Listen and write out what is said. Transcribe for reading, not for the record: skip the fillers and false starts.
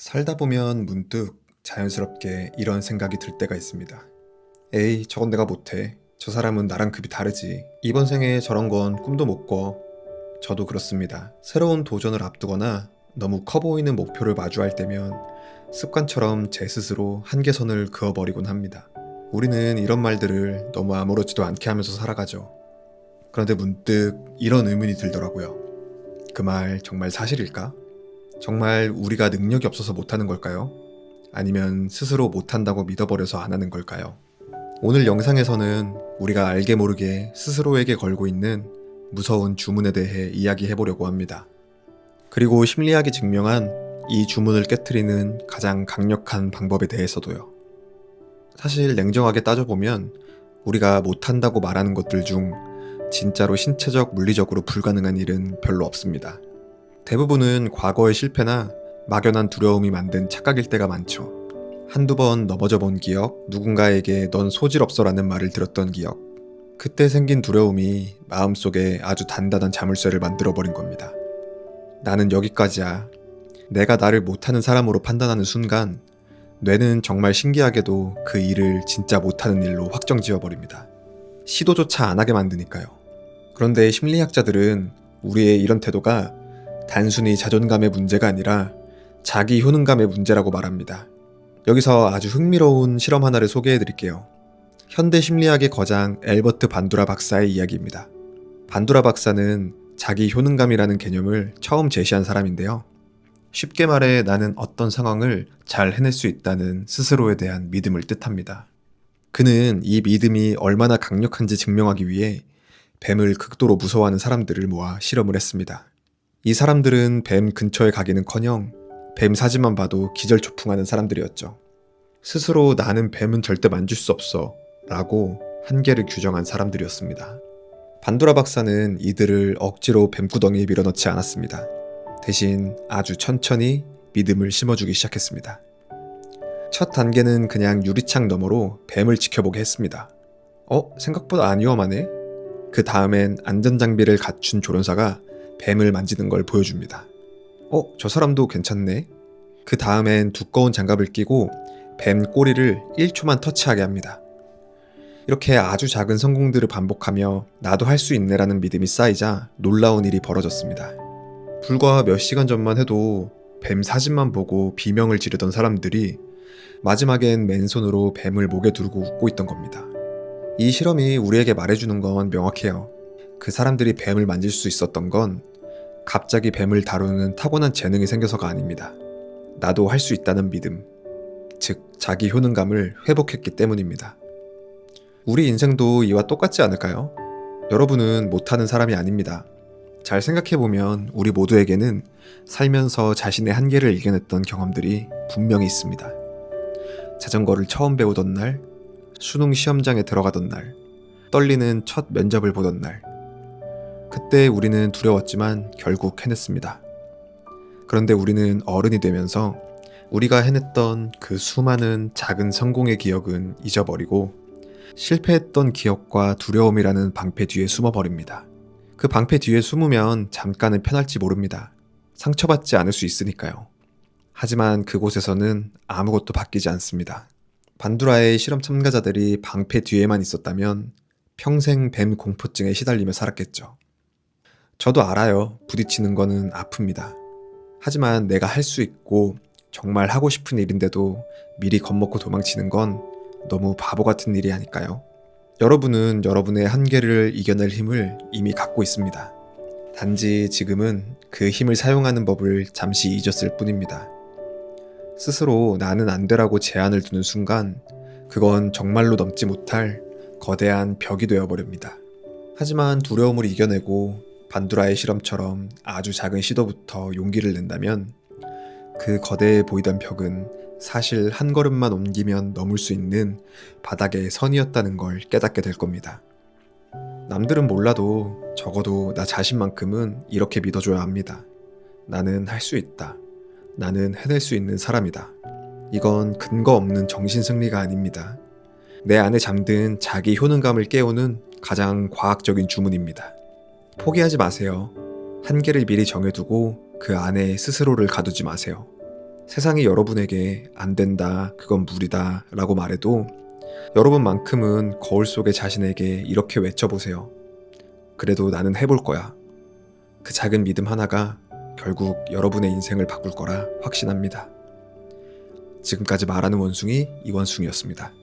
살다 보면 문득 자연스럽게 이런 생각이 들 때가 있습니다. 에이, 저건 내가 못해. 저 사람은 나랑 급이 다르지. 이번 생에 저런 건 꿈도 못 꿔. 저도 그렇습니다. 새로운 도전을 앞두거나 너무 커 보이는 목표를 마주할 때면 습관처럼 제 스스로 한계선을 그어버리곤 합니다. 우리는 이런 말들을 너무 아무렇지도 않게 하면서 살아가죠. 그런데 문득 이런 의문이 들더라고요. 그 말 정말 사실일까? 정말 우리가 능력이 없어서 못하는 걸까요? 아니면 스스로 못한다고 믿어버려서 안 하는 걸까요? 오늘 영상에서는 우리가 알게 모르게 스스로에게 걸고 있는 무서운 주문에 대해 이야기해보려고 합니다. 그리고 심리학이 증명한 이 주문을 깨트리는 가장 강력한 방법에 대해서도요. 사실 냉정하게 따져보면 우리가 못한다고 말하는 것들 중 진짜로 신체적, 물리적으로 불가능한 일은 별로 없습니다. 대부분은 과거의 실패나 막연한 두려움이 만든 착각일 때가 많죠. 한두 번 넘어져 본 기억, 누군가에게 넌 소질없어라는 말을 들었던 기억. 그때 생긴 두려움이 마음속에 아주 단단한 자물쇠를 만들어버린 겁니다. 나는 여기까지야. 내가 나를 못하는 사람으로 판단하는 순간 뇌는 정말 신기하게도 그 일을 진짜 못하는 일로 확정 지어버립니다. 시도조차 안 하게 만드니까요. 그런데 심리학자들은 우리의 이런 태도가 단순히 자존감의 문제가 아니라 자기 효능감의 문제라고 말합니다. 여기서 아주 흥미로운 실험 하나를 소개해 드릴게요. 현대 심리학의 거장 엘버트 반두라 박사의 이야기입니다. 반두라 박사는 자기 효능감이라는 개념을 처음 제시한 사람인데요. 쉽게 말해 나는 어떤 상황을 잘 해낼 수 있다는 스스로에 대한 믿음을 뜻합니다. 그는 이 믿음이 얼마나 강력한지 증명하기 위해 뱀을 극도로 무서워하는 사람들을 모아 실험을 했습니다. 이 사람들은 뱀 근처에 가기는커녕 뱀 사진만 봐도 기절초풍하는 사람들이었죠. 스스로 나는 뱀은 절대 만질 수 없어 라고 한계를 규정한 사람들이었습니다. 반두라 박사는 이들을 억지로 뱀구덩이에 밀어넣지 않았습니다. 대신 아주 천천히 믿음을 심어주기 시작했습니다. 첫 단계는 그냥 유리창 너머로 뱀을 지켜보게 했습니다. 생각보다 안 위험하네? 그 다음엔 안전장비를 갖춘 조련사가 뱀을 만지는 걸 보여줍니다. 저 사람도 괜찮네? 그 다음엔 두꺼운 장갑을 끼고 뱀 꼬리를 1초만 터치하게 합니다. 이렇게 아주 작은 성공들을 반복하며 나도 할 수 있네라는 믿음이 쌓이자 놀라운 일이 벌어졌습니다. 불과 몇 시간 전만 해도 뱀 사진만 보고 비명을 지르던 사람들이 마지막엔 맨손으로 뱀을 목에 두르고 웃고 있던 겁니다. 이 실험이 우리에게 말해주는 건 명확해요. 그 사람들이 뱀을 만질 수 있었던 건 갑자기 뱀을 다루는 타고난 재능이 생겨서가 아닙니다. 나도 할 수 있다는 믿음, 즉 자기 효능감을 회복했기 때문입니다. 우리 인생도 이와 똑같지 않을까요? 여러분은 못하는 사람이 아닙니다. 잘 생각해보면 우리 모두에게는 살면서 자신의 한계를 이겨냈던 경험들이 분명히 있습니다. 자전거를 처음 배우던 날, 수능 시험장에 들어가던 날, 떨리는 첫 면접을 보던 날, 그때 우리는 두려웠지만 결국 해냈습니다. 그런데 우리는 어른이 되면서 우리가 해냈던 그 수많은 작은 성공의 기억은 잊어버리고 실패했던 기억과 두려움이라는 방패 뒤에 숨어버립니다. 그 방패 뒤에 숨으면 잠깐은 편할지 모릅니다. 상처받지 않을 수 있으니까요. 하지만 그곳에서는 아무것도 바뀌지 않습니다. 반두라의 실험 참가자들이 방패 뒤에만 있었다면 평생 뱀 공포증에 시달리며 살았겠죠. 저도 알아요. 부딪히는 거는 아픕니다. 하지만 내가 할 수 있고 정말 하고 싶은 일인데도 미리 겁먹고 도망치는 건 너무 바보 같은 일이 아닐까요? 여러분은 여러분의 한계를 이겨낼 힘을 이미 갖고 있습니다. 단지 지금은 그 힘을 사용하는 법을 잠시 잊었을 뿐입니다. 스스로 나는 안 되라고 제한을 두는 순간 그건 정말로 넘지 못할 거대한 벽이 되어버립니다. 하지만 두려움을 이겨내고 반두라의 실험처럼 아주 작은 시도부터 용기를 낸다면 그 거대해 보이던 벽은 사실 한 걸음만 옮기면 넘을 수 있는 바닥의 선이었다는 걸 깨닫게 될 겁니다. 남들은 몰라도 적어도 나 자신만큼은 이렇게 믿어줘야 합니다. 나는 할 수 있다. 나는 해낼 수 있는 사람이다. 이건 근거 없는 정신승리가 아닙니다. 내 안에 잠든 자기 효능감을 깨우는 가장 과학적인 주문입니다. 포기하지 마세요. 한계를 미리 정해두고 그 안에 스스로를 가두지 마세요. 세상이 여러분에게 안 된다, 그건 무리다 라고 말해도 여러분만큼은 거울 속의 자신에게 이렇게 외쳐보세요. 그래도 나는 해볼 거야. 그 작은 믿음 하나가 결국 여러분의 인생을 바꿀 거라 확신합니다. 지금까지 말하는 원숭이 이원숭이였습니다.